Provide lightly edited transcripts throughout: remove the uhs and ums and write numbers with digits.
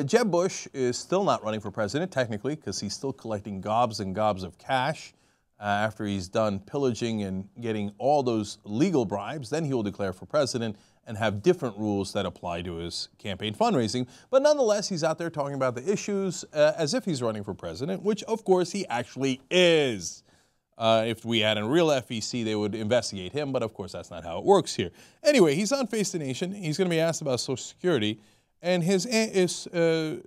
Jeb Bush is still not running for president, technically, because he's still collecting gobs and gobs of cash after he's done pillaging and getting all those legal bribes. Then he will declare for president and have different rules that apply to his campaign fundraising. But nonetheless, he's out there talking about the issues as if he's running for president, which, of course, he actually is. If we had a real FEC, they would investigate him, but of course that's not how it works here. Anyway, he's on Face the Nation. He's going to be asked about Social Security, and his answer,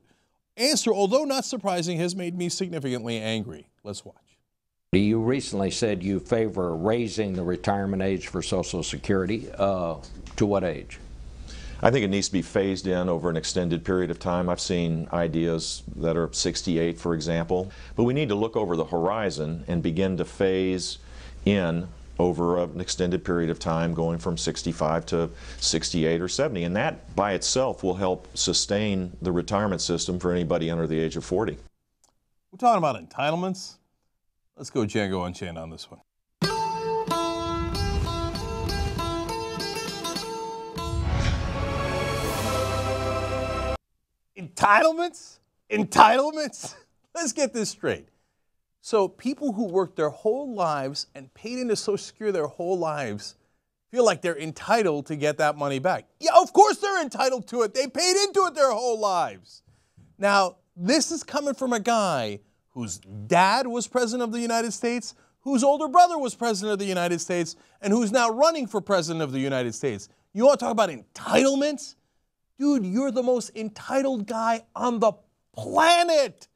although not surprising, has made me significantly angry. Let's watch. You recently said you favor raising the retirement age for Social Security. To what age? I think it needs to be phased in over an extended period of time. I've seen ideas that are 68, for example. But we need to look over the horizon and begin to phase in over an extended period of time, going from 65 to 68 or 70. And that by itself will help sustain the retirement system for anybody under the age of 40. We're talking about entitlements. Let's go Django Unchained on this one. Entitlements? Entitlements? Let's get this straight. So people who worked their whole lives and paid into Social Security their whole lives feel like they're entitled to get that money back. Yeah, of course they're entitled to it. They paid into it their whole lives. Now, this is coming from a guy whose dad was president of the United States, whose older brother was president of the United States, and who's now running for president of the United States. You want to talk about entitlements? Dude, you're the most entitled guy on the planet.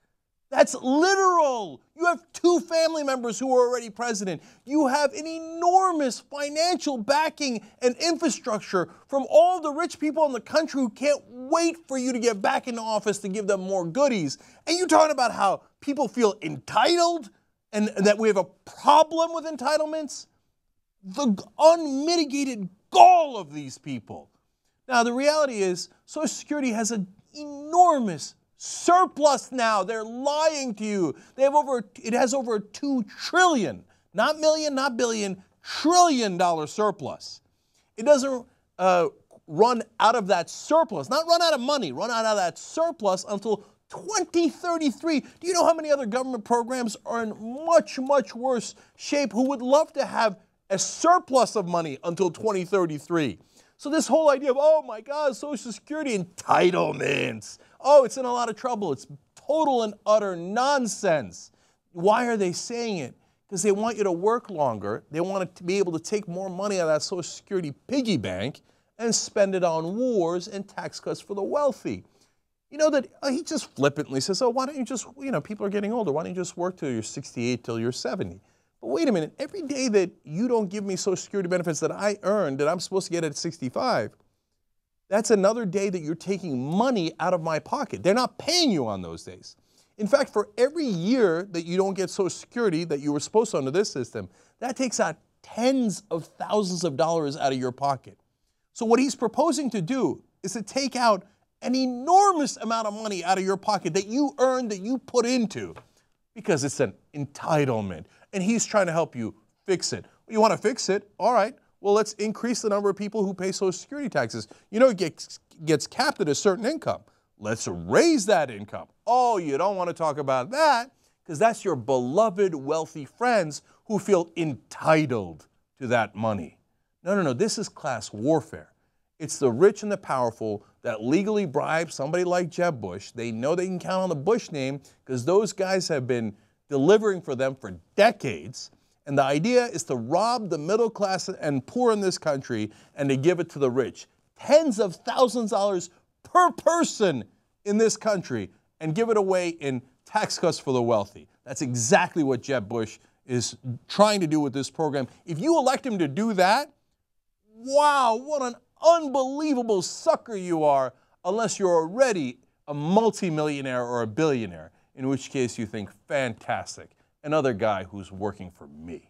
That's literal. You have 2 family members who are already president. You have an enormous financial backing and infrastructure from all the rich people in the country who can't wait for you to get back into office to give them more goodies. And you're talking about how people feel entitled and that we have a problem with entitlements? The unmitigated gall of these people. Now, the reality is Social Security has an enormous surplus now. They're lying to you. It has over $2 trillion, not million, not billion, $1 trillion surplus. It doesn't run out of that surplus, not run out of money, run out of that surplus until 2033. Do you know how many other government programs are in much, much worse shape who would love to have a surplus of money until 2033? So this whole idea of, oh my God, Social Security entitlements. Oh, it's in a lot of trouble. It's total and utter nonsense. Why are they saying it? Because they want you to work longer. They want to be able to take more money out of that Social Security piggy bank and spend it on wars and tax cuts for the wealthy. You know that he just flippantly says, oh, why don't you just, people are getting older. Why don't you just work till you're 68, till you're 70? But wait a minute, every day that you don't give me Social Security benefits that I earned, that I'm supposed to get at 65, that's another day that you're taking money out of my pocket. They're not paying you on those days. In fact, for every year that you don't get Social Security that you were supposed to under this system, that takes out tens of thousands of dollars out of your pocket. So what he's proposing to do is to take out an enormous amount of money out of your pocket that you earned, that you put into, because it's an entitlement. And he's trying to help you fix it. You want to fix it? All right. Well, let's increase the number of people who pay Social Security taxes. You know, it gets capped at a certain income. Let's raise that income. Oh, you don't want to talk about that because that's your beloved wealthy friends who feel entitled to that money. No. This is class warfare. It's the rich and the powerful that legally bribe somebody like Jeb Bush. They know they can count on the Bush name because those guys have been delivering for them for decades. And the idea is to rob the middle class and poor in this country and to give it to the rich. Tens of thousands of dollars per person in this country and give it away in tax cuts for the wealthy. That's exactly what Jeb Bush is trying to do with this program. If you elect him to do that, wow, what an unbelievable sucker you are, unless you're already a multimillionaire or a billionaire, in which case you think, fantastic, another guy who's working for me.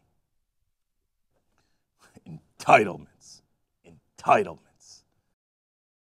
Entitlements. Entitlements.